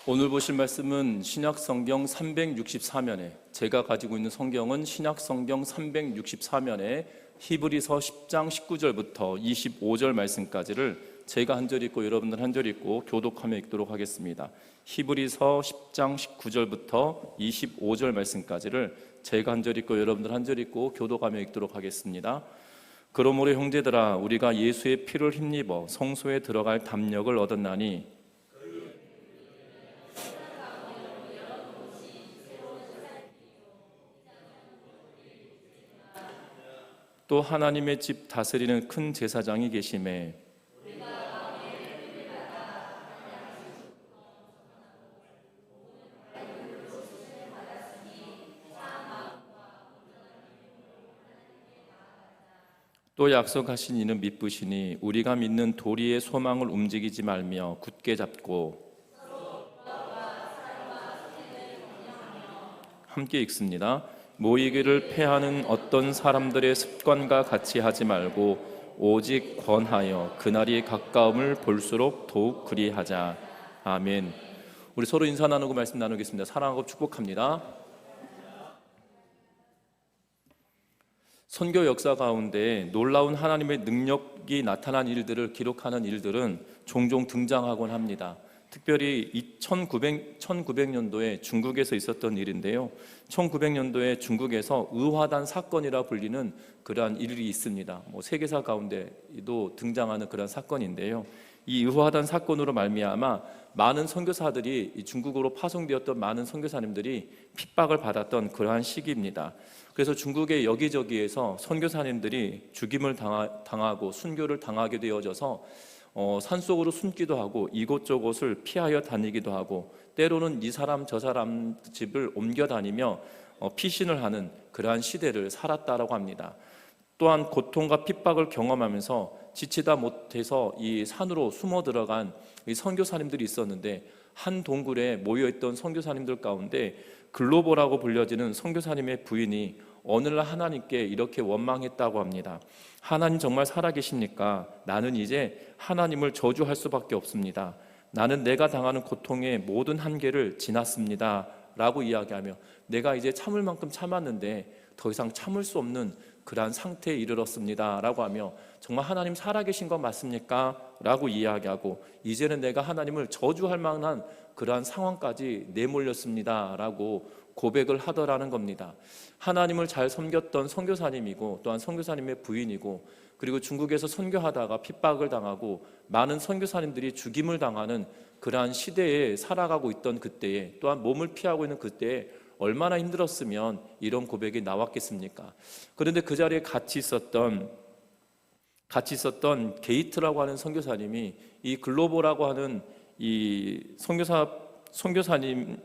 오늘 보실 말씀은 신약성경 364면에, 제가 가지고 있는 성경은 신약성경 364면에 히브리서 10장 19절부터 25절 말씀까지를 제가 한 절 읽고 여러분들 한 절 읽고 교독하며 읽도록 하겠습니다. 히브리서 10장 19절부터 25절 말씀까지를 제가 한 절 읽고 여러분들 한 절 읽고 교독하며 읽도록 하겠습니다. 그러므로 형제들아, 우리가 예수의 피를 힘입어 성소에 들어갈 담력을 얻었나니 또 하나님의 집 다스리는 큰 제사장이 계심에 또 약속하신 이는 믿으시니 우리가 믿는 도리의 소망을 움직이지 말며 굳게 잡고 함께 읽습니다. 모이기를 패하는 어떤 사람들의 습관과 같이 하지 말고 오직 권하여 그날이 가까움을 볼수록 더욱 그리하자. 아멘. 우리 서로 인사 나누고 말씀 나누겠습니다. 사랑하고 축복합니다. 선교 역사 가운데 놀라운 하나님의 능력이 나타난 일들을 기록하는 일들은 종종 등장하곤 합니다. 특별히 1900년도에 중국에서 있었던 일인데요. 1900년도에 중국에서 의화단 사건이라 불리는 그러한 일이 있습니다. 세계사 가운데도 등장하는 그런 사건인데요. 이 의화단 사건으로 말미암아 많은 선교사들이, 중국으로 파송되었던 많은 선교사님들이 핍박을 받았던 그러한 시기입니다. 그래서 중국의 여기저기에서 선교사님들이 죽임을 당하고 순교를 당하게 되어져서 산속으로 숨기도 하고 이곳저곳을 피하여 다니기도 하고 때로는 이 사람 저 사람 집을 옮겨 다니며 피신을 하는 그러한 시대를 살았다라고 합니다. 또한 고통과 핍박을 경험하면서 지치다 못해서 이 산으로 숨어 들어간 이 선교사님들이 있었는데, 한 동굴에 모여있던 선교사님들 가운데 글로보라고 불려지는 선교사님의 부인이 어느 날 하나님께 이렇게 원망했다고 합니다. 하나님 정말 살아계십니까? 나는 이제 하나님을 저주할 수밖에 없습니다. 나는 내가 당하는 고통의 모든 한계를 지났습니다 라고 이야기하며, 내가 이제 참을 만큼 참았는데 더 이상 참을 수 없는 그러한 상태에 이르렀습니다 라고 하며, 정말 하나님 살아계신 것 맞습니까? 라고 이야기하고, 이제는 내가 하나님을 저주할 만한 그러한 상황까지 내몰렸습니다 라고 고백을 하더라는 겁니다. 하나님을 잘 섬겼던 선교사님이고 또한 선교사님의 부인이고, 그리고 중국에서 선교하다가 핍박을 당하고 많은 선교사님들이 죽임을 당하는 그러한 시대에 살아가고 있던 그때에, 또한 몸을 피하고 있는 그때에 얼마나 힘들었으면 이런 고백이 나왔겠습니까? 그런데 그 자리에 같이 있었던 게이트라고 하는 선교사님이 이 글로보라고 하는 이 선교사님의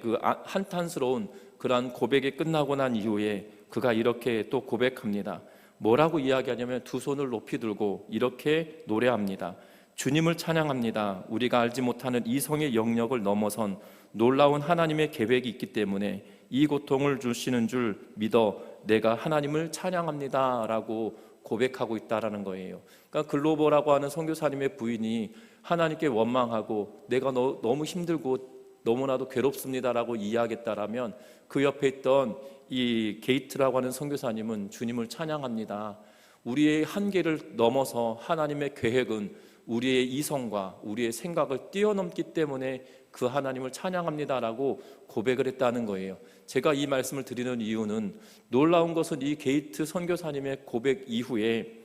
그 한탄스러운 그러한 고백이 끝나고 난 이후에 그가 이렇게 또 고백합니다. 뭐라고 이야기하냐면, 두 손을 높이 들고 이렇게 노래합니다. 주님을 찬양합니다. 우리가 알지 못하는 이성의 영역을 넘어선 놀라운 하나님의 계획이 있기 때문에 이 고통을 주시는 줄 믿어 내가 하나님을 찬양합니다 라고 고백하고 있다라는 거예요. 그러니까 글로버라고 하는 선교사님의 부인이 하나님께 원망하고 내가 너무 힘들고 너무나도 괴롭습니다라고 이야기했다라면, 그 옆에 있던 이 게이트라고 하는 선교사님은 주님을 찬양합니다. 우리의 한계를 넘어서 하나님의 계획은 우리의 이성과 우리의 생각을 뛰어넘기 때문에 그 하나님을 찬양합니다라고 고백을 했다는 거예요. 제가 이 말씀을 드리는 이유는, 놀라운 것은 이 게이트 선교사님의 고백 이후에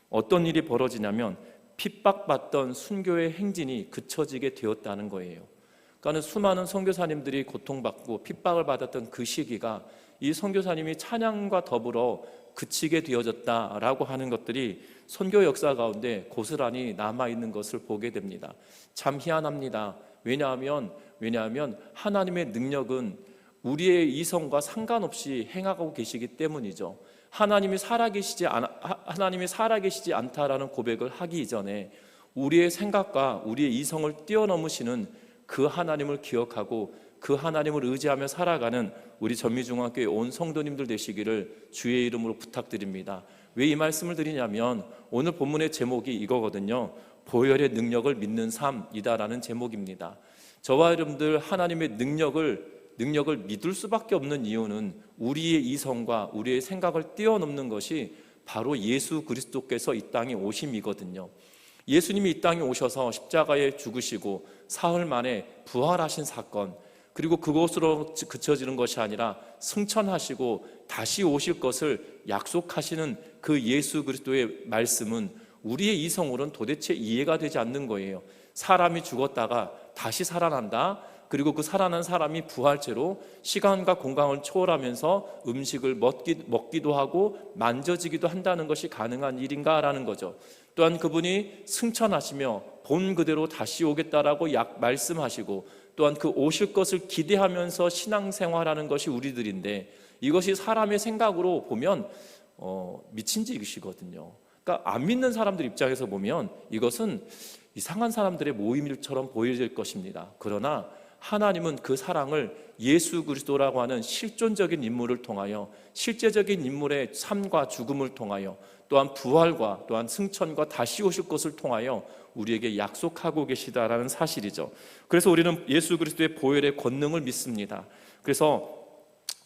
어떤 일이 벌어지냐면, 핍박받던 순교의 행진이 그쳐지게 되었다는 거예요. 그러니까 수많은 선교사님들이 고통받고 핍박을 받았던 그 시기가 이 선교사님이 찬양과 더불어 그치게 되어졌다라고 하는 것들이 선교 역사 가운데 고스란히 남아있는 것을 보게 됩니다. 참 희한합니다. 왜냐하면 하나님의 능력은 우리의 이성과 상관없이 행하고 계시기 때문이죠. 하나님이 살아계시지 않다라는 고백을 하기 이전에 우리의 생각과 우리의 이성을 뛰어넘으시는 그 하나님을 기억하고 그 하나님을 의지하며 살아가는 우리 전미중앙교회 온 성도님들 되시기를 주의 이름으로 부탁드립니다. 왜 이 말씀을 드리냐면, 오늘 본문의 제목이 이거거든요. 보혈의 능력을 믿는 삶이다라는 제목입니다. 저와 여러분들 하나님의 능력을 믿을 수밖에 없는 이유는 우리의 이성과 우리의 생각을 뛰어넘는 것이 바로 예수 그리스도께서 이 땅에 오심이거든요. 예수님이 이 땅에 오셔서 십자가에 죽으시고 사흘 만에 부활하신 사건, 그리고 그것으로 그쳐지는 것이 아니라 승천하시고 다시 오실 것을 약속하시는 그 예수 그리스도의 말씀은 우리의 이성으로는 도대체 이해가 되지 않는 거예요. 사람이 죽었다가 다시 살아난다, 그리고 그 살아난 사람이 부활체로 시간과 공간을 초월하면서 음식을 먹기도 하고 만져지기도 한다는 것이 가능한 일인가라는 거죠. 또한 그분이 승천하시며 본 그대로 다시 오겠다라고 말씀하시고, 또한 그 오실 것을 기대하면서 신앙생활하는 것이 우리들인데, 이것이 사람의 생각으로 보면 미친 짓이거든요. 그러니까 안 믿는 사람들 입장에서 보면 이것은 이상한 사람들의 모임일처럼 보일 것입니다. 그러나 하나님은 그 사랑을 예수 그리스도라고 하는 실존적인 인물을 통하여, 실제적인 인물의 삶과 죽음을 통하여, 또한 부활과 또한 승천과 다시 오실 것을 통하여 우리에게 약속하고 계시다라는 사실이죠. 그래서 우리는 예수 그리스도의 보혈의 권능을 믿습니다. 그래서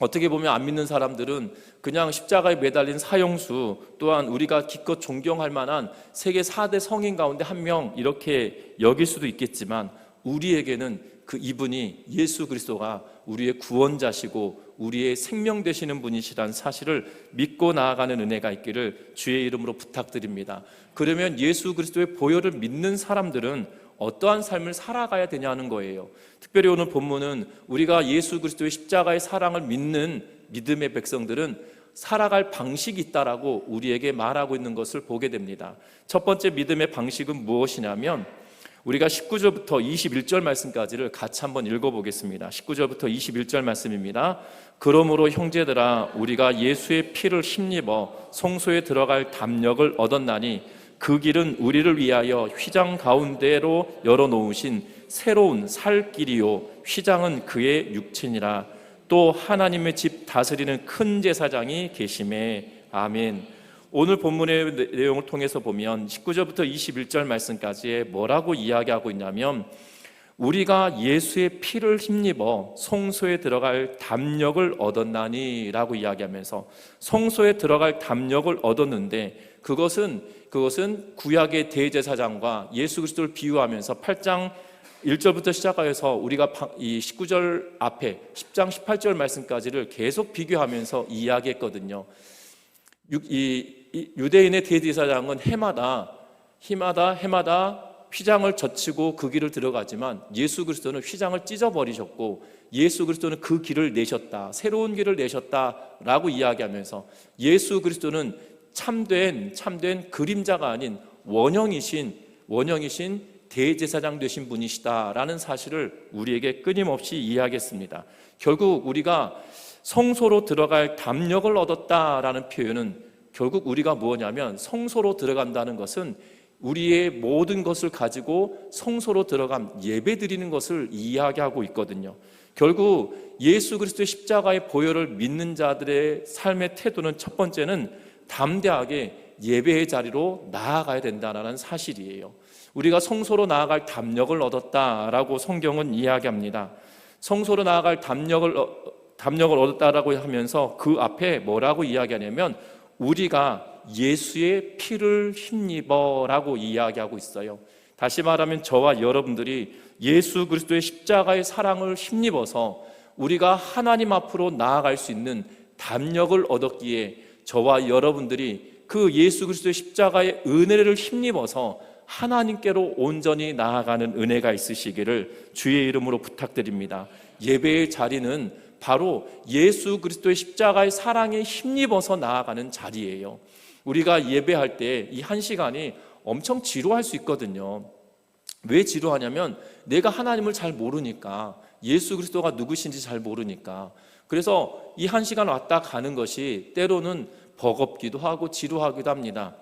어떻게 보면 안 믿는 사람들은 그냥 십자가에 매달린 사형수, 또한 우리가 기껏 존경할 만한 세계 4대 성인 가운데 한 명 이렇게 여길 수도 있겠지만, 우리에게는 그 이분이 예수 그리스도가 우리의 구원자시고 우리의 생명 되시는 분이시라는 사실을 믿고 나아가는 은혜가 있기를 주의 이름으로 부탁드립니다. 그러면 예수 그리스도의 보혈을 믿는 사람들은 어떠한 삶을 살아가야 되냐는 거예요. 특별히 오늘 본문은 우리가 예수 그리스도의 십자가의 사랑을 믿는 믿음의 백성들은 살아갈 방식이 있다라고 우리에게 말하고 있는 것을 보게 됩니다. 첫 번째 믿음의 방식은 무엇이냐면, 우리가 19절부터 21절 말씀까지를 같이 한번 읽어보겠습니다. 19절부터 21절 말씀입니다. 그러므로 형제들아, 우리가 예수의 피를 힘입어 성소에 들어갈 담력을 얻었나니 그 길은 우리를 위하여 휘장 가운데로 열어놓으신 새로운 살 길이요, 휘장은 그의 육체니라. 또 하나님의 집 다스리는 큰 제사장이 계심에. 아멘. 오늘 본문의 내용을 통해서 보면 19절부터 21절 말씀까지에 뭐라고 이야기하고 있냐면, 우리가 예수의 피를 힘입어 성소에 들어갈 담력을 얻었나니 라고 이야기하면서, 성소에 들어갈 담력을 얻었는데 그것은 구약의 대제사장과 예수 그리스도를 비유하면서 8장 1절부터 시작하여서 우리가 이 19절 앞에 10장 18절 말씀까지를 계속 비교하면서 이야기했거든요. 유대인의 대제사장은 해마다 휘장을 젖히고 그 길을 들어가지만, 예수 그리스도는 휘장을 찢어버리셨고 예수 그리스도는 그 길을 내셨다, 새로운 길을 내셨다라고 이야기하면서, 예수 그리스도는 참된 그림자가 아닌 원형이신 대제사장 되신 분이시다라는 사실을 우리에게 끊임없이 이야기했습니다. 결국 우리가 성소로 들어갈 담력을 얻었다라는 표현은 결국 우리가 뭐냐면, 성소로 들어간다는 것은 우리의 모든 것을 가지고 성소로 들어간 예배 드리는 것을 이야기하고 있거든요. 결국 예수 그리스도의 십자가의 보혈을 믿는 자들의 삶의 태도는, 첫 번째는 담대하게 예배의 자리로 나아가야 된다는 사실이에요. 우리가 성소로 나아갈 담력을 얻었다라고 성경은 이야기합니다. 성소로 나아갈 담력을 얻었다라고 하면서 그 앞에 뭐라고 이야기하냐면, 우리가 예수의 피를 힘입어라고 이야기하고 있어요. 다시 말하면 저와 여러분들이 예수 그리스도의 십자가의 사랑을 힘입어서 우리가 하나님 앞으로 나아갈 수 있는 담력을 얻었기에, 저와 여러분들이 그 예수 그리스도의 십자가의 은혜를 힘입어서 하나님께로 온전히 나아가는 은혜가 있으시기를 주의 이름으로 부탁드립니다. 예배의 자리는 바로 예수 그리스도의 십자가의 사랑에 힘입어서 나아가는 자리예요. 우리가 예배할 때 이 한 시간이 엄청 지루할 수 있거든요. 왜 지루하냐면, 내가 하나님을 잘 모르니까, 예수 그리스도가 누구신지 잘 모르니까. 그래서 이 한 시간 왔다 가는 것이 때로는 버겁기도 하고 지루하기도 합니다.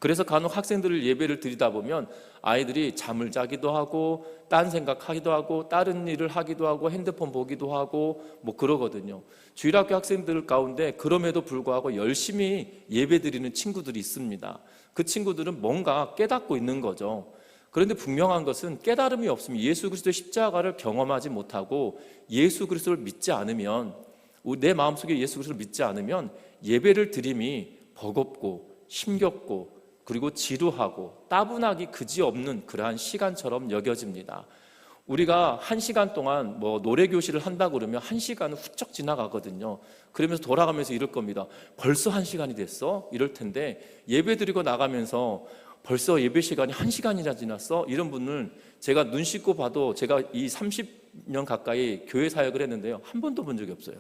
그래서 간혹 학생들을 예배를 드리다 보면 아이들이 잠을 자기도 하고, 딴 생각하기도 하고, 다른 일을 하기도 하고, 핸드폰 보기도 하고 뭐 그러거든요. 주일학교 학생들 가운데 그럼에도 불구하고 열심히 예배 드리는 친구들이 있습니다. 그 친구들은 뭔가 깨닫고 있는 거죠. 그런데 분명한 것은 깨달음이 없으면, 예수 그리스도의 십자가를 경험하지 못하고 예수 그리스도를 믿지 않으면, 내 마음속에 예수 그리스도를 믿지 않으면 예배를 드림이 버겁고 힘겹고 그리고 지루하고 따분하기 그지없는 그러한 시간처럼 여겨집니다. 우리가 1시간 동안 노래 교실을 한다 그러면 1시간은 훌쩍 지나가거든요. 그러면서 돌아가면서 이럴 겁니다. 벌써 1시간이 됐어? 이럴 텐데, 예배 드리고 나가면서 벌써 예배 시간이 1시간이나 지났어? 이런 분을 제가 눈 씻고 봐도, 제가 이 30년 가까이 교회 사역을 했는데요, 한 번도 본 적이 없어요.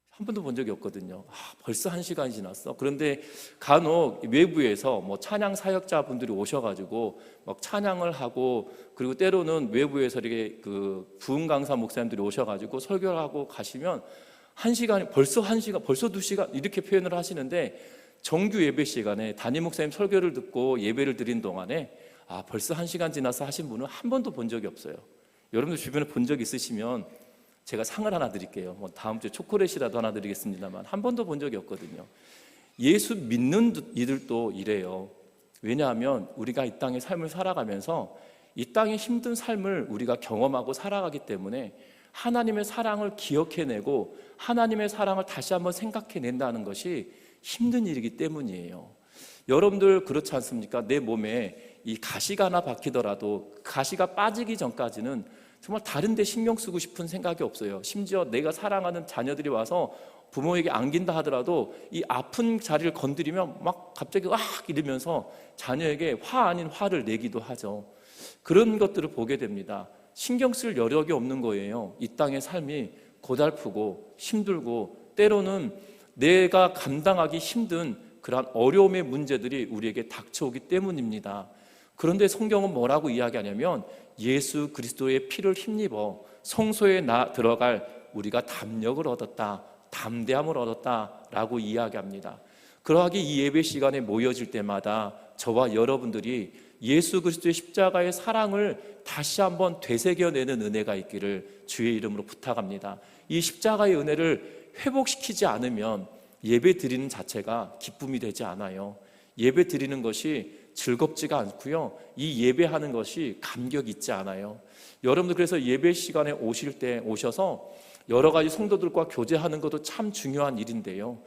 한 번도 본 적이 없거든요. 벌써 1시간이 지났어? 그런데 간혹 외부에서 찬양 사역자분들이 오셔가지고 막 찬양을 하고, 그리고 때로는 외부에서 이렇게 부흥 강사 목사님들이 오셔가지고 설교를 하고 가시면 1시간이 벌써 1시간, 벌써 2시간 이렇게 표현을 하시는데, 정규 예배 시간에 담임 목사님 설교를 듣고 예배를 드린 동안에 벌써 1시간 지나서 하신 분은 한 번도 본 적이 없어요. 여러분들 주변에 본 적 있으시면 제가 상을 하나 드릴게요. 다음 주에 초콜릿이라도 하나 드리겠습니다만, 한 번도 본 적이 없거든요. 예수 믿는 이들도 이래요. 왜냐하면 우리가 이 땅의 삶을 살아가면서 이 땅의 힘든 삶을 우리가 경험하고 살아가기 때문에 하나님의 사랑을 기억해내고 하나님의 사랑을 다시 한번 생각해낸다는 것이 힘든 일이기 때문이에요. 여러분들 그렇지 않습니까? 내 몸에 이 가시가 하나 박히더라도 가시가 빠지기 전까지는 정말 다른 데 신경 쓰고 싶은 생각이 없어요. 심지어 내가 사랑하는 자녀들이 와서 부모에게 안긴다 하더라도 이 아픈 자리를 건드리면 막 갑자기 악 이러면서 자녀에게 화 아닌 화를 내기도 하죠. 그런 것들을 보게 됩니다. 신경 쓸 여력이 없는 거예요. 이 땅의 삶이 고달프고 힘들고 때로는 내가 감당하기 힘든 그러한 어려움의 문제들이 우리에게 닥쳐오기 때문입니다. 그런데 성경은 뭐라고 이야기하냐면, 예수 그리스도의 피를 힘입어 성소에 들어갈 우리가 담력을 얻었다, 담대함을 얻었다라고 이야기합니다. 그러하기 이 예배 시간에 모여질 때마다 저와 여러분들이 예수 그리스도의 십자가의 사랑을 다시 한번 되새겨내는 은혜가 있기를 주의 이름으로 부탁합니다. 이 십자가의 은혜를 회복시키지 않으면 예배 드리는 자체가 기쁨이 되지 않아요. 예배 드리는 것이 즐겁지가 않고요, 이 예배하는 것이 감격 있지 않아요. 여러분들 그래서 예배 시간에 오셔서 여러 가지 성도들과 교제하는 것도 참 중요한 일인데요,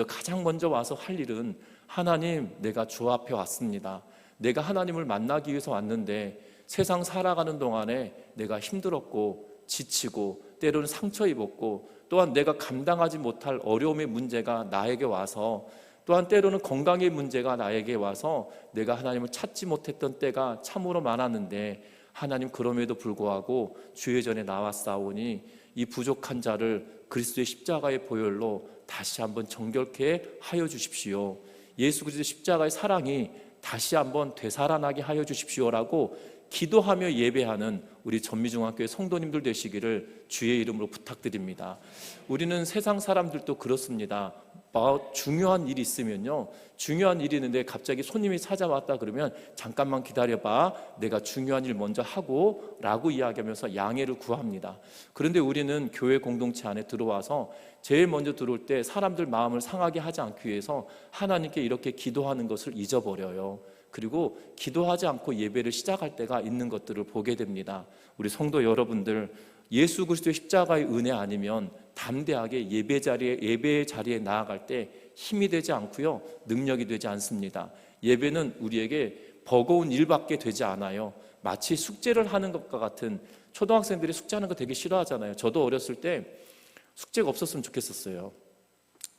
가장 먼저 와서 할 일은, 하나님, 내가 주 앞에 왔습니다. 내가 하나님을 만나기 위해서 왔는데 세상 살아가는 동안에 내가 힘들었고 지치고 때로는 상처 입었고, 또한 내가 감당하지 못할 어려움의 문제가 나에게 와서, 또한 때로는 건강의 문제가 나에게 와서 내가 하나님을 찾지 못했던 때가 참으로 많았는데, 하나님 그럼에도 불구하고 주의 전에 나왔사오니 이 부족한 자를 그리스도의 십자가의 보혈로 다시 한번 정결케 하여 주십시오. 예수 그리스도의 십자가의 사랑이 다시 한번 되살아나게 하여 주십시오라고 기도하며 예배하는 우리 전미중학교의 성도님들 되시기를 주의 이름으로 부탁드립니다. 우리는 세상 사람들도 그렇습니다. 중요한 일이 있으면요, 중요한 일이 있는데 갑자기 손님이 찾아왔다 그러면 잠깐만 기다려봐, 내가 중요한 일 먼저 하고 라고 이야기하면서 양해를 구합니다. 그런데 우리는 교회 공동체 안에 들어와서 제일 먼저 들어올 때 사람들 마음을 상하게 하지 않기 위해서 하나님께 이렇게 기도하는 것을 잊어버려요. 그리고 기도하지 않고 예배를 시작할 때가 있는 것들을 보게 됩니다. 우리 성도 여러분들, 예수 그리스도의 십자가의 은혜 아니면 담대하게 예배의 자리에 나아갈 때 힘이 되지 않고요, 능력이 되지 않습니다. 예배는 우리에게 버거운 일밖에 되지 않아요. 마치 숙제를 하는 것과 같은, 초등학생들이 숙제하는 거 되게 싫어하잖아요. 저도 어렸을 때 숙제가 없었으면 좋겠었어요.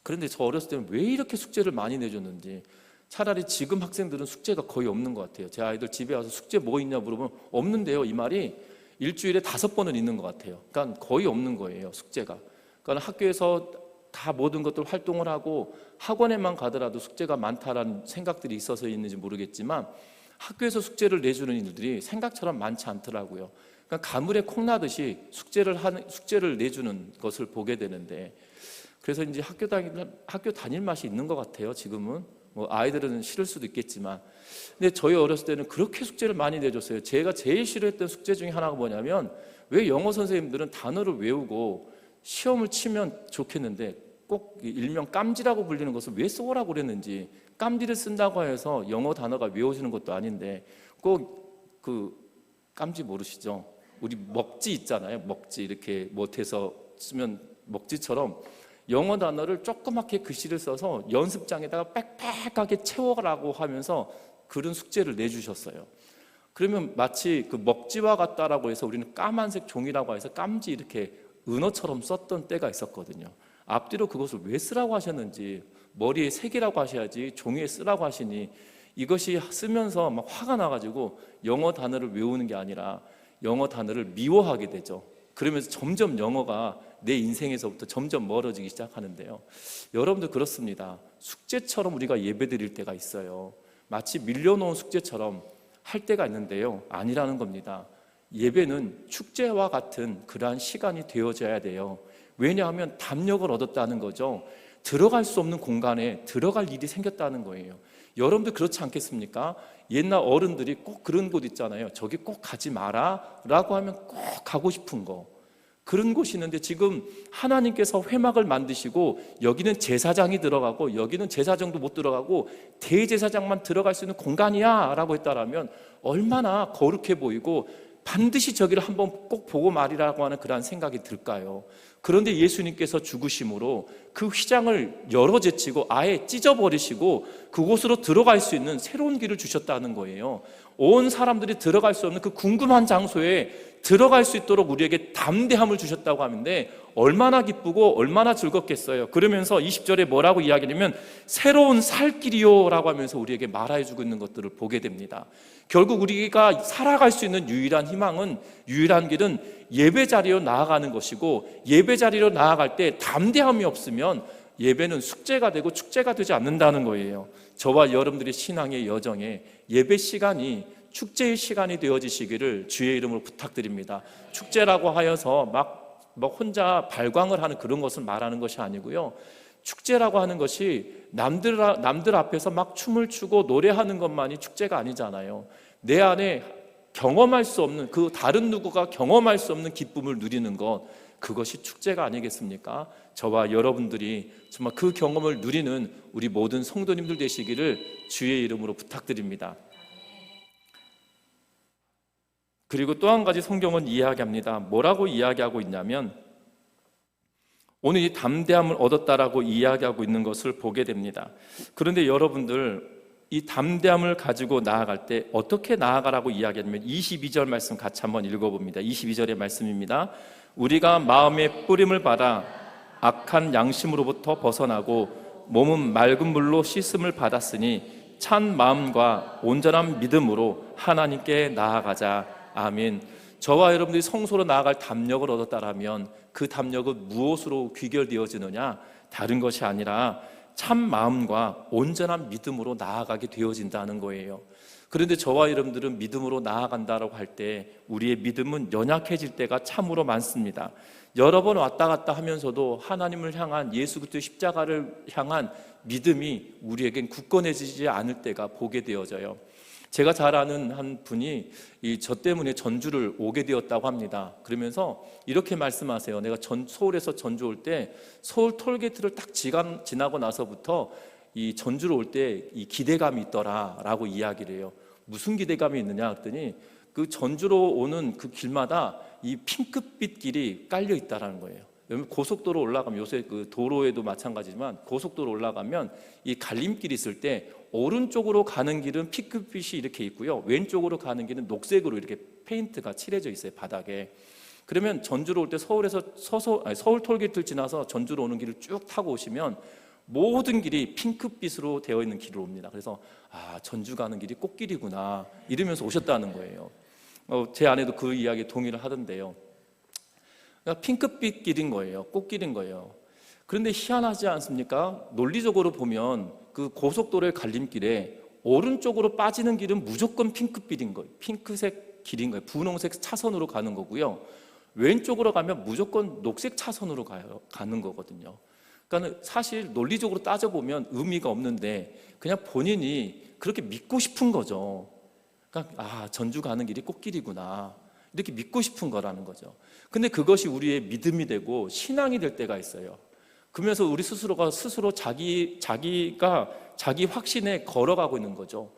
그런데 저 어렸을 때는 왜 이렇게 숙제를 많이 내줬는지, 차라리 지금 학생들은 숙제가 거의 없는 것 같아요. 제 아이들 집에 와서 숙제 뭐 있냐 물어보면 없는데요, 이 말이 일주일에 5번은 있는 것 같아요. 그러니까 거의 없는 거예요, 숙제가. 그러니까 학교에서 다 모든 것들 활동을 하고 학원에만 가더라도 숙제가 많다라는 생각들이 있어서 있는지 모르겠지만, 학교에서 숙제를 내주는 일들이 생각처럼 많지 않더라고요. 그러니까 가물에 콩나듯이 숙제를 내주는 것을 보게 되는데, 그래서 이제 학교 다닐 맛이 있는 것 같아요, 지금은. 아이들은 싫을 수도 있겠지만, 근데 저희 어렸을 때는 그렇게 숙제를 많이 내줬어요. 제가 제일 싫어했던 숙제 중에 하나가 뭐냐면, 왜 영어 선생님들은 단어를 외우고 시험을 치면 좋겠는데 꼭 일명 깜지라고 불리는 것을 왜 써오라고 그랬는지, 깜지를 쓴다고 해서 영어 단어가 외워지는 것도 아닌데 꼭 그 깜지 모르시죠? 우리 먹지 있잖아요. 먹지 이렇게 못해서 쓰면 먹지처럼 영어 단어를 조그맣게 글씨를 써서 연습장에다가 빽빽하게 채워라고 하면서 그런 숙제를 내주셨어요. 그러면 마치 그 먹지와 같다라고 해서 우리는 까만색 종이라고 해서 깜지 이렇게 은어처럼 썼던 때가 있었거든요. 앞뒤로 그것을 왜 쓰라고 하셨는지, 머리에 새기라고 하셔야지 종이에 쓰라고 하시니, 이것이 쓰면서 막 화가 나가지고 영어 단어를 외우는 게 아니라 영어 단어를 미워하게 되죠. 그러면서 점점 영어가 내 인생에서부터 점점 멀어지기 시작하는데요. 여러분도 그렇습니다. 숙제처럼 우리가 예배드릴 때가 있어요. 마치 밀려놓은 숙제처럼 할 때가 있는데요, 아니라는 겁니다. 예배는 축제와 같은 그러한 시간이 되어져야 돼요. 왜냐하면 담력을 얻었다는 거죠. 들어갈 수 없는 공간에 들어갈 일이 생겼다는 거예요. 여러분도 그렇지 않겠습니까? 옛날 어른들이 꼭 그런 곳 있잖아요. 저기 꼭 가지 마라 라고 하면 꼭 가고 싶은 거, 그런 곳이 있는데 지금 하나님께서 회막을 만드시고 여기는 제사장이 들어가고 여기는 제사장도 못 들어가고 대제사장만 들어갈 수 있는 공간이야 라고 했다라면 얼마나 거룩해 보이고 반드시 저기를 한번 꼭 보고 말이라고 하는 그러한 생각이 들까요? 그런데 예수님께서 죽으심으로 그 휘장을 열어제치고 아예 찢어버리시고 그곳으로 들어갈 수 있는 새로운 길을 주셨다는 거예요. 온 사람들이 들어갈 수 없는 그 궁금한 장소에 들어갈 수 있도록 우리에게 담대함을 주셨다고 하는데 얼마나 기쁘고 얼마나 즐겁겠어요. 그러면서 20절에 뭐라고 이야기하냐면 새로운 살 길이요 라고 하면서 우리에게 말해주고 있는 것들을 보게 됩니다. 결국 우리가 살아갈 수 있는 유일한 희망은, 유일한 길은 예배 자리로 나아가는 것이고, 예배 자리로 나아갈 때 담대함이 없으면 예배는 숙제가 되고 축제가 되지 않는다는 거예요. 저와 여러분들의 신앙의 여정에 예배 시간이 축제의 시간이 되어지시기를 주의 이름으로 부탁드립니다. 축제라고 하여서 막 혼자 발광을 하는 그런 것을 말하는 것이 아니고요, 축제라고 하는 것이 남들 앞에서 막 춤을 추고 노래하는 것만이 축제가 아니잖아요. 내 안에 경험할 수 없는, 그 다른 누구가 경험할 수 없는 기쁨을 누리는 것, 그것이 축제가 아니겠습니까? 저와 여러분들이 정말 그 경험을 누리는 우리 모든 성도님들 되시기를 주의 이름으로 부탁드립니다. 그리고 또 한 가지 성경은 이야기합니다. 뭐라고 이야기하고 있냐면 오늘 이 담대함을 얻었다라고 이야기하고 있는 것을 보게 됩니다. 그런데 여러분들, 이 담대함을 가지고 나아갈 때 어떻게 나아가라고 이야기하냐면 22절 말씀 같이 한번 읽어봅니다. 22절의 말씀입니다. 우리가 마음의 뿌림을 받아 악한 양심으로부터 벗어나고 몸은 맑은 물로 씻음을 받았으니 찬 마음과 온전한 믿음으로 하나님께 나아가자. 아멘. 저와 여러분들이 성소로 나아갈 담력을 얻었다라면 그 담력은 무엇으로 귀결되어지느냐? 다른 것이 아니라 참 마음과 온전한 믿음으로 나아가게 되어진다는 거예요. 그런데 저와 여러분들은 믿음으로 나아간다라고 할 때 우리의 믿음은 연약해질 때가 참으로 많습니다. 여러 번 왔다 갔다 하면서도 하나님을 향한, 예수 그리스도의 십자가를 향한 믿음이 우리에겐 굳건해지지 않을 때가 보게 되어져요. 제가 잘 아는 한 분이 저 때문에 전주를 오게 되었다고 합니다. 그러면서 이렇게 말씀하세요. 내가 서울에서 전주 올 때 서울 톨게이트를 딱 지나고 나서부터 이 전주로 올 때 이 기대감이 있더라라고 이야기를 해요. 무슨 기대감이 있느냐 했더니 그 전주로 오는 그 길마다 이 핑크빛 길이 깔려 있다라는 거예요. 여러분 고속도로 올라가면, 요새 그 도로에도 마찬가지지만 고속도로 올라가면 이 갈림길이 있을 때 오른쪽으로 가는 길은 핑크빛이 이렇게 있고요, 왼쪽으로 가는 길은 녹색으로 이렇게 페인트가 칠해져 있어요, 바닥에. 그러면 전주로 올 때 서울 톨게이트를 지나서 전주로 오는 길을 쭉 타고 오시면 모든 길이 핑크빛으로 되어 있는 길을 옵니다. 그래서 전주 가는 길이 꽃길이구나 이러면서 오셨다는 거예요. 제 아내도 그 이야기에 동의를 하던데요. 그러니까 핑크빛 길인 거예요. 꽃길인 거예요. 그런데 희한하지 않습니까? 논리적으로 보면 그 고속도로의 갈림길에 오른쪽으로 빠지는 길은 무조건 핑크빛인 거예요. 핑크색 길인 거예요. 분홍색 차선으로 가는 거고요. 왼쪽으로 가면 무조건 녹색 차선으로 가는 거거든요. 그러니까 사실 논리적으로 따져보면 의미가 없는데 그냥 본인이 그렇게 믿고 싶은 거죠. 그러니까 전주 가는 길이 꽃길이구나 이렇게 믿고 싶은 거라는 거죠. 근데 그것이 우리의 믿음이 되고 신앙이 될 때가 있어요. 그러면서 우리 스스로가 자기가 자기 확신에 걸어가고 있는 거죠.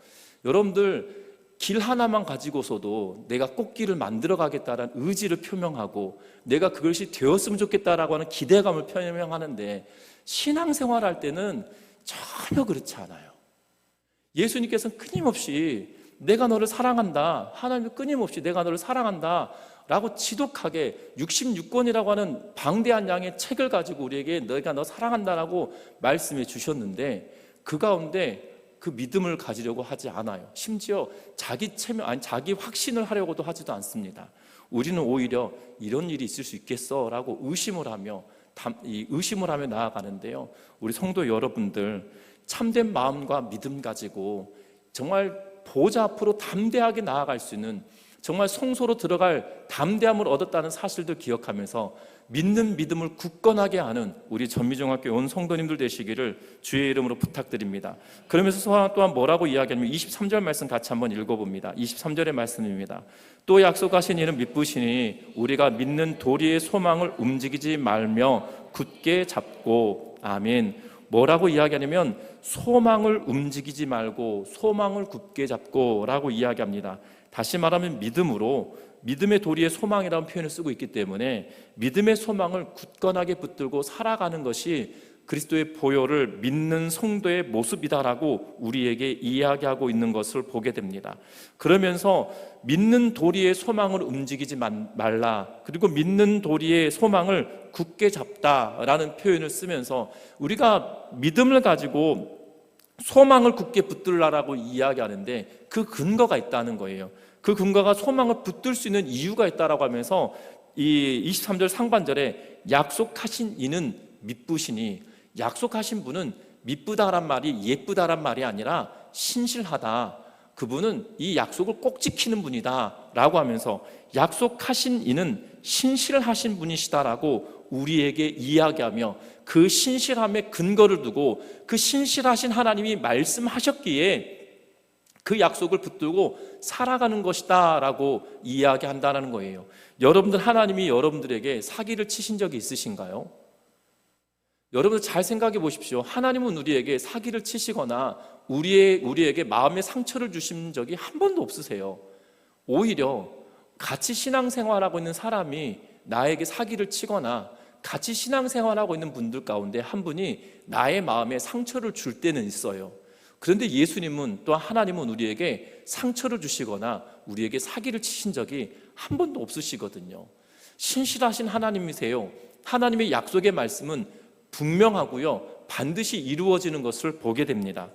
여러분들 길 하나만 가지고서도 내가 꽃길을 만들어 가겠다라는 의지를 표명하고 내가 그것이 되었으면 좋겠다라고 하는 기대감을 표명하는데, 신앙생활할 때는 전혀 그렇지 않아요. 예수님께서는 끊임없이 내가 너를 사랑한다, 하나님은 끊임없이 내가 너를 사랑한다 라고 지독하게 66권이라고 하는 방대한 양의 책을 가지고 우리에게 내가 너 사랑한다라고 말씀해 주셨는데, 그 가운데 그 믿음을 가지려고 하지 않아요. 심지어 자기 확신을 하려고도 하지도 않습니다. 우리는 오히려 이런 일이 있을 수 있겠어라고 의심을 하며 나아가는데요. 우리 성도 여러분들, 참된 마음과 믿음 가지고 정말 보좌 앞으로 담대하게 나아갈 수 있는, 정말 성소로 들어갈 담대함을 얻었다는 사실들 기억하면서 믿는 믿음을 굳건하게 하는 우리 전미중학교 온 성도님들 되시기를 주의 이름으로 부탁드립니다. 그러면서 또한 뭐라고 이야기하냐면 23절 말씀 같이 한번 읽어봅니다. 23절의 말씀입니다. 또 약속하신 이는 믿으시니 우리가 믿는 도리의 소망을 움직이지 말며 굳게 잡고. 아멘. 뭐라고 이야기하냐면 소망을 움직이지 말고 소망을 굳게 잡고 라고 이야기합니다. 다시 말하면 믿음으로, 믿음의 도리의 소망이라는 표현을 쓰고 있기 때문에 믿음의 소망을 굳건하게 붙들고 살아가는 것이 그리스도의 보혈을 믿는 성도의 모습이다라고 우리에게 이야기하고 있는 것을 보게 됩니다. 그러면서 믿는 도리의 소망을 움직이지 말라, 그리고 믿는 도리의 소망을 굳게 잡다라는 표현을 쓰면서 우리가 믿음을 가지고 소망을 굳게 붙들라라고 이야기하는데 그 근거가 있다는 거예요. 그 근거가 소망을 붙들 수 있는 이유가 있다라고 하면서 이 23절 상반절에 약속하신 이는 믿으시니, 약속하신 분은 믿부다란 말이 예쁘다란 말이 아니라 신실하다, 그분은 이 약속을 꼭 지키는 분이다 라고 하면서 약속하신 이는 신실하신 분이시다라고 우리에게 이야기하며 그 신실함의 근거를 두고 그 신실하신 하나님이 말씀하셨기에 그 약속을 붙들고 살아가는 것이다 라고 이야기한다는 거예요. 여러분들, 하나님이 여러분들에게 사기를 치신 적이 있으신가요? 여러분들 잘 생각해 보십시오. 하나님은 우리에게 사기를 치시거나 우리에게 마음의 상처를 주신 적이 한 번도 없으세요. 오히려 같이 신앙생활하고 있는 사람이 나에게 사기를 치거나 같이 신앙생활하고 있는 분들 가운데 한 분이 나의 마음에 상처를 줄 때는 있어요. 그런데 예수님은, 또 하나님은 우리에게 상처를 주시거나 우리에게 사기를 치신 적이 한 번도 없으시거든요. 신실하신 하나님이세요. 하나님의 약속의 말씀은 분명하고요, 반드시 이루어지는 것을 보게 됩니다.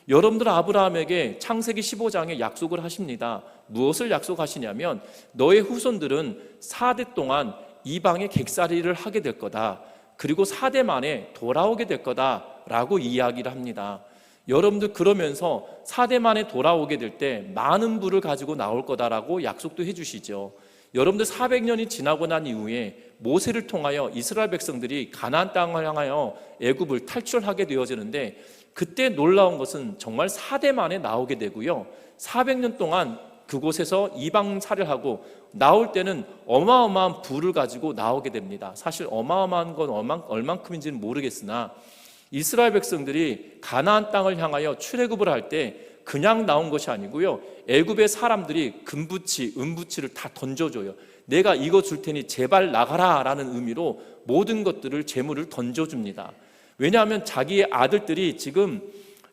여러분들, 아브라함에게 창세기 15장에 약속을 하십니다. 무엇을 약속하시냐면 너의 후손들은 4대 동안 이방의 객살이를 하게 될 거다, 그리고 4대 만에 돌아오게 될 거다 라고 이야기를 합니다. 여러분들, 그러면서 4대 만에 돌아오게 될 때 많은 부를 가지고 나올 거다라고 약속도 해주시죠. 여러분들, 400년이 지나고 난 이후에 모세를 통하여 이스라엘 백성들이 가나안 땅을 향하여 애굽을 탈출하게 되어지는데, 그때 놀라운 것은 정말 4대 만에 나오게 되고요, 400년 동안 그곳에서 이방살이를 하고 나올 때는 어마어마한 부를 가지고 나오게 됩니다. 사실 어마어마한 건 얼만큼인지는 모르겠으나 이스라엘 백성들이 가나안 땅을 향하여 출애굽을 할 때 그냥 나온 것이 아니고요, 애굽의 사람들이 금부치, 은부치를 다 던져줘요. 내가 이거 줄 테니 제발 나가라 라는 의미로 모든 것들을, 재물을 던져줍니다. 왜냐하면 자기의 아들들이, 지금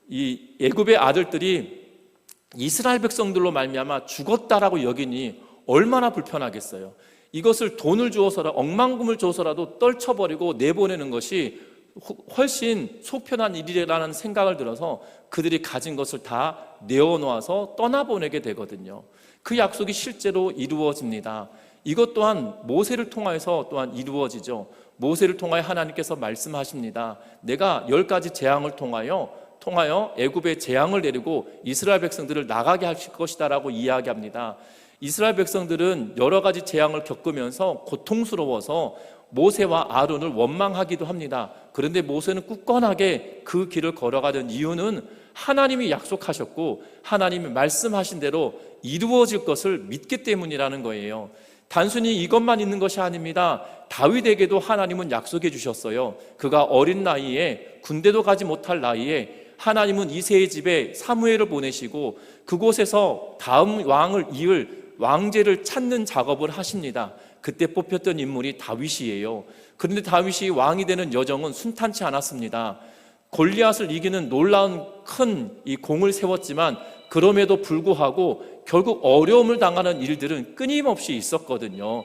이 애굽의 아들들이 이스라엘 백성들로 말미암아 죽었다라고 여기니 얼마나 불편하겠어요. 이것을 돈을 주어서라도, 억만금을 줘서라도 떨쳐버리고 내보내는 것이 훨씬 속편한 일이라는 생각을 들어서 그들이 가진 것을 다 내어놓아서 떠나보내게 되거든요. 그 약속이 실제로 이루어집니다. 이것 또한 모세를 통해서 또한 이루어지죠. 모세를 통하여 하나님께서 말씀하십니다. 내가 10가지 재앙을 통하여 애굽에 재앙을 내리고 이스라엘 백성들을 나가게 하실 것이다 라고 이야기합니다. 이스라엘 백성들은 여러 가지 재앙을 겪으면서 고통스러워서 모세와 아론을 원망하기도 합니다. 그런데 모세는 굳건하게 그 길을 걸어가던 이유는 하나님이 약속하셨고 하나님이 말씀하신 대로 이루어질 것을 믿기 때문이라는 거예요. 단순히 이것만 있는 것이 아닙니다. 다윗에게도 하나님은 약속해 주셨어요. 그가 어린 나이에, 군대도 가지 못할 나이에 하나님은 이새의 집에 사무엘을 보내시고 그곳에서 다음 왕을 이을 왕제를 찾는 작업을 하십니다. 그때 뽑혔던 인물이 다윗이에요. 그런데 다윗이 왕이 되는 여정은 순탄치 않았습니다. 골리앗을 이기는 놀라운 큰 이 공을 세웠지만 그럼에도 불구하고 결국 어려움을 당하는 일들은 끊임없이 있었거든요.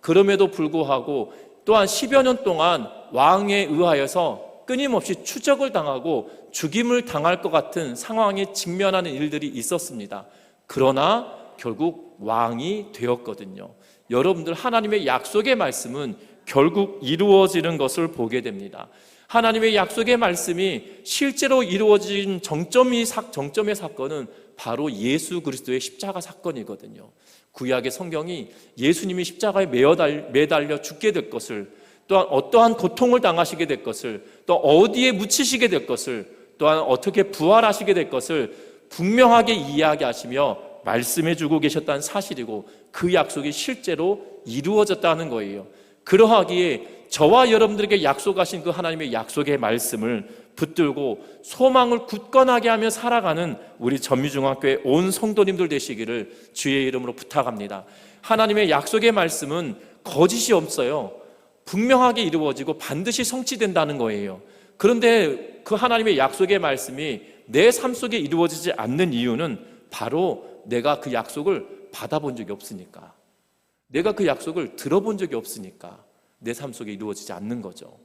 그럼에도 불구하고 또한 10여 년 동안 왕에 의하여서 끊임없이 추적을 당하고 죽임을 당할 것 같은 상황에 직면하는 일들이 있었습니다. 그러나 결국 왕이 되었거든요. 여러분들, 하나님의 약속의 말씀은 결국 이루어지는 것을 보게 됩니다. 하나님의 약속의 말씀이 실제로 이루어진 정점의 사건은 바로 예수 그리스도의 십자가 사건이거든요. 구약의 성경이 예수님이 십자가에 매달려 죽게 될 것을, 또한 어떠한 고통을 당하시게 될 것을, 또 어디에 묻히시게 될 것을, 또한 어떻게 부활하시게 될 것을 분명하게 이야기하시며 말씀해주고 계셨다는 사실이고, 그 약속이 실제로 이루어졌다는 거예요. 그러하기에 저와 여러분들에게 약속하신 그 하나님의 약속의 말씀을 붙들고 소망을 굳건하게 하며 살아가는 우리 전미중학교의 온 성도님들 되시기를 주의 이름으로 부탁합니다. 하나님의 약속의 말씀은 거짓이 없어요. 분명하게 이루어지고 반드시 성취된다는 거예요. 그런데 그 하나님의 약속의 말씀이 내 삶 속에 이루어지지 않는 이유는 바로 내가 그 약속을 받아본 적이 없으니까, 내가 그 약속을 들어본 적이 없으니까 내 삶 속에 이루어지지 않는 거죠.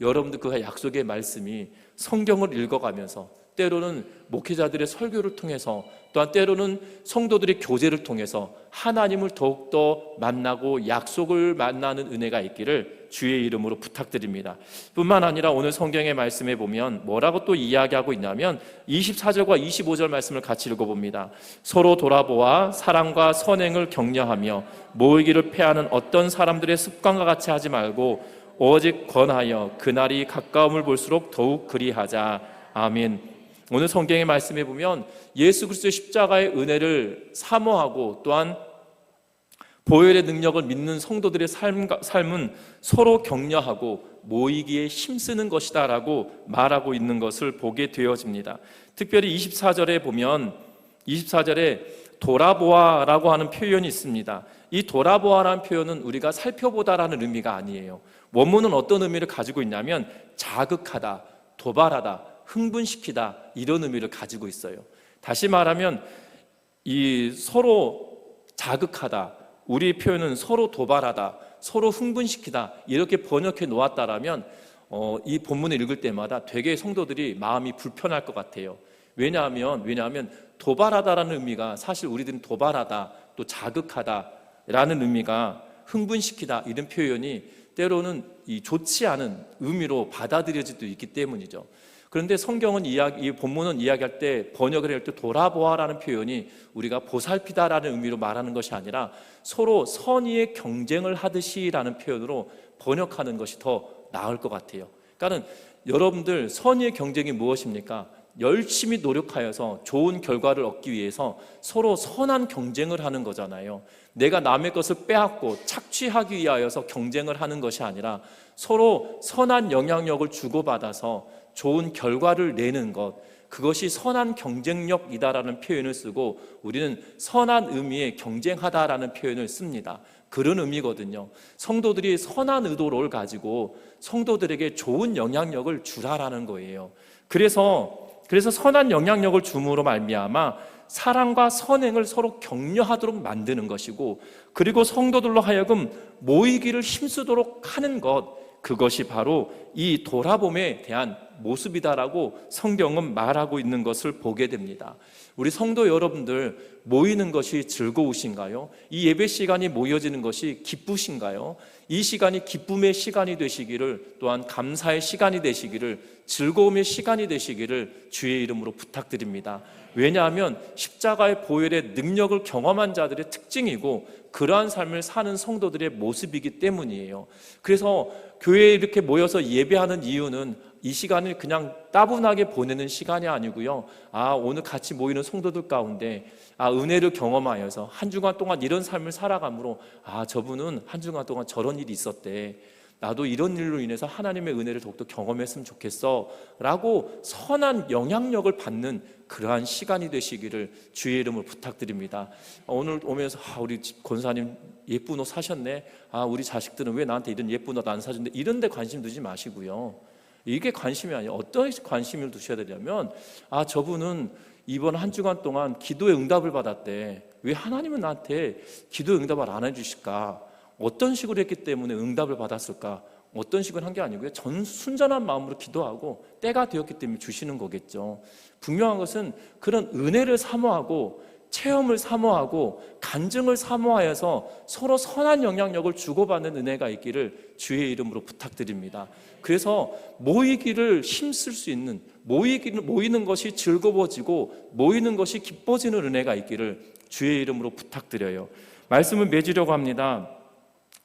여러분들 그 약속의 말씀이 성경을 읽어가면서, 때로는 목회자들의 설교를 통해서, 또한 때로는 성도들의 교제를 통해서 하나님을 더욱더 만나고 약속을 만나는 은혜가 있기를 주의 이름으로 부탁드립니다. 뿐만 아니라 오늘 성경의 말씀에 보면 뭐라고 또 이야기하고 있냐면 24절과 25절 말씀을 같이 읽어봅니다. 서로 돌아보아 사랑과 선행을 격려하며 모이기를 패하는 어떤 사람들의 습관과 같이 하지 말고 오직 권하여 그날이 가까움을 볼수록 더욱 그리하자. 아멘. 오늘 성경의 말씀에 보면 예수 그리스도의 십자가의 은혜를 사모하고 또한 보혈의 능력을 믿는 성도들의 삶은 서로 격려하고 모이기에 힘쓰는 것이다 라고 말하고 있는 것을 보게 되어집니다. 특별히 24절에 보면 24절에 돌아보아라고 하는 표현이 있습니다. 이 돌아보아라는 표현은 우리가 살펴보다라는 의미가 아니에요. 원문은 어떤 의미를 가지고 있냐면 자극하다, 도발하다, 흥분시키다, 이런 의미를 가지고 있어요. 다시 말하면 이 서로 자극하다, 우리 표현은 서로 도발하다, 서로 흥분시키다, 이렇게 번역해 놓았다라면 이 본문을 읽을 때마다 되게 성도들이 마음이 불편할 것 같아요. 왜냐하면 도발하다라는 의미가, 사실 우리들은 도발하다, 또 자극하다라는 의미가, 흥분시키다 이런 표현이 때로는 이 좋지 않은 의미로 받아들여질 수도 있기 때문이죠. 그런데 성경은 이 본문은 이야기할 때, 번역을 할 때 돌아보아라는 표현이 우리가 보살피다라는 의미로 말하는 것이 아니라 서로 선의의 경쟁을 하듯이라는 표현으로 번역하는 것이 더 나을 것 같아요. 그러니까 여러분들, 선의의 경쟁이 무엇입니까? 열심히 노력하여서 좋은 결과를 얻기 위해서 서로 선한 경쟁을 하는 거잖아요. 내가 남의 것을 빼앗고 착취하기 위하여서 경쟁을 하는 것이 아니라 서로 선한 영향력을 주고받아서 좋은 결과를 내는 것, 그것이 선한 경쟁력이다라는 표현을 쓰고 우리는 선한 의미의 경쟁하다라는 표현을 씁니다. 그런 의미거든요. 성도들이 선한 의도를 가지고 성도들에게 좋은 영향력을 주라라는 거예요. 그래서 선한 영향력을 줌으로 말미암아 사랑과 선행을 서로 격려하도록 만드는 것이고, 그리고 성도들로 하여금 모이기를 힘쓰도록 하는 것, 그것이 바로 이 돌아봄에 대한 모습이다라고 성경은 말하고 있는 것을 보게 됩니다. 우리 성도 여러분들, 모이는 것이 즐거우신가요? 이 예배 시간이 모여지는 것이 기쁘신가요? 이 시간이 기쁨의 시간이 되시기를, 또한 감사의 시간이 되시기를, 즐거움의 시간이 되시기를 주의 이름으로 부탁드립니다. 왜냐하면 십자가의 보혈의 능력을 경험한 자들의 특징이고 그러한 삶을 사는 성도들의 모습이기 때문이에요. 그래서 교회에 이렇게 모여서 예배하는 이유는 이 시간을 그냥 따분하게 보내는 시간이 아니고요. 오늘 같이 모이는 성도들 가운데 은혜를 경험하여서 한 주간 동안 이런 삶을 살아감으로 저분은 한 주간 동안 저런 일이 있었대, 나도 이런 일로 인해서 하나님의 은혜를 더욱더 경험했으면 좋겠어 라고 선한 영향력을 받는 그러한 시간이 되시기를 주의 이름으로 부탁드립니다. 오늘 오면서 우리 권사님 예쁜 옷 사셨네, 우리 자식들은 왜 나한테 이런 예쁜 옷 안 사준대, 이런 데 관심 두지 마시고요. 이게 관심이 아니에요. 어떤 관심을 두셔야 되냐면, 저분은 이번 한 주간 동안 기도의 응답을 받았대. 왜 하나님은 나한테 기도의 응답을 안 해주실까? 어떤 식으로 했기 때문에 응답을 받았을까? 어떤 식으로 한 게 아니고요, 순전한 마음으로 기도하고 때가 되었기 때문에 주시는 거겠죠. 분명한 것은 그런 은혜를 사모하고 체험을 사모하고 간증을 사모하여서 서로 선한 영향력을 주고받는 은혜가 있기를 주의 이름으로 부탁드립니다. 그래서 모이기를 힘쓸 수 있는, 모이는 것이 즐거워지고 모이는 것이 기뻐지는 은혜가 있기를 주의 이름으로 부탁드려요. 말씀을 맺으려고 합니다.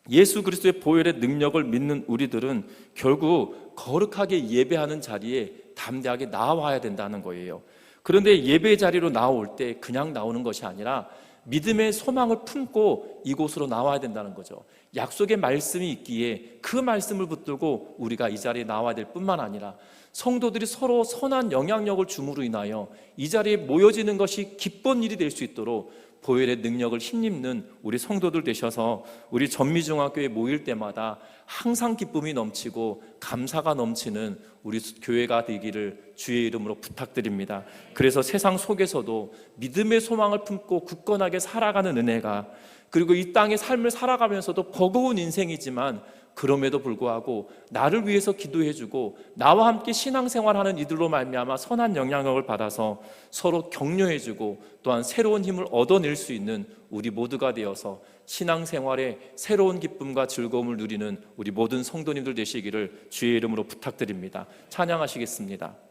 예수 그리스도의 보혈의 능력을 믿는 우리들은 결국 거룩하게 예배하는 자리에 담대하게 나와야 된다는 거예요. 그런데 예배 자리로 나올 때 그냥 나오는 것이 아니라 믿음의 소망을 품고 이곳으로 나와야 된다는 거죠. 약속의 말씀이 있기에 그 말씀을 붙들고 우리가 이 자리에 나와야 될 뿐만 아니라 성도들이 서로 선한 영향력을 줌으로 인하여 이 자리에 모여지는 것이 기쁜 일이 될 수 있도록 보혈의 능력을 힘입는 우리 성도들 되셔서 우리 전미중학교에 모일 때마다 항상 기쁨이 넘치고 감사가 넘치는 우리 교회가 되기를 주의 이름으로 부탁드립니다. 그래서 세상 속에서도 믿음의 소망을 품고 굳건하게 살아가는 은혜가, 그리고 이 땅의 삶을 살아가면서도 버거운 인생이지만 그럼에도 불구하고 나를 위해서 기도해주고 나와 함께 신앙생활하는 이들로 말미암아 선한 영향력을 받아서 서로 격려해주고 또한 새로운 힘을 얻어낼 수 있는 우리 모두가 되어서 신앙생활에 새로운 기쁨과 즐거움을 누리는 우리 모든 성도님들 되시기를 주의 이름으로 부탁드립니다. 찬양하시겠습니다.